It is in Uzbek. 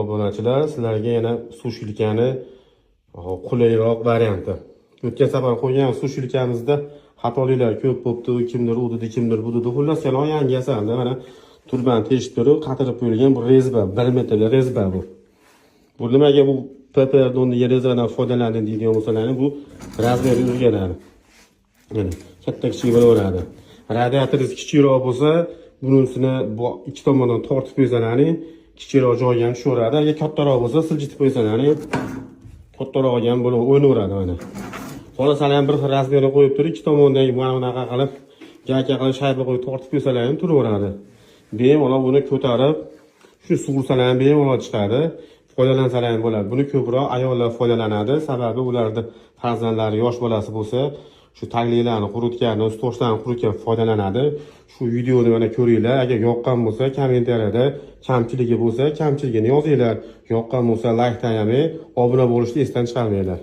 Obunachilar, sizlarga yana sushilkani qulayroq varianti. O'tgan safar qo'ygan sushilkamizda xatoliklar ko'p bo'libdi, kimdir udidi, kimdir budidi. Xullas, yangi yasaldi. Mana turbani teshib turib, qatirib qo'yilgan bu rezba, 1 metrli rezba bu. Bu nimaga bu PPR donli rezbadan foydalanadi deydigan bo'lsalarni, bu razmeri o'zgaradi. Mana katta kichik bo'laveradi. Radiatoringiz kichikroq bo'lsa, bunisini ikki tomondan tortib qo'ysangiz, kichikroq joyga ham tushaveradi. Agar kattaroq bo'lsa, siljitib qo'ysangiz, kattaroq ham bo'lib o'ynaveradi mana. Xohlasangiz ham bir xil razmerni qo'yib turib, ikki tomondan bunaqa qilib, gaka qilib shayba qo'yib tortib qo'ysalar ham turaveradi. Bemalol buni ko'tarib, shu sug'ursalar ham bemalol chiqadi. Foydalansalar ham bo'ladi. Buni ko'proq ayollar foydalanadi, sababi ularda farzandlari yosh bolasi bo'lsa, shu tagliklarni quritgan, ustostlarni quritgan foydalanadi. Shu videoni mana ko'ringlar. Agar yoqqan bo'lsa, kommentariyada kamchiligi bo'lsa, kamchiligini yozinglar. Yoqqan bo'lsa, like tayamay, obuna bo'lishni esdan chiqarmanglar.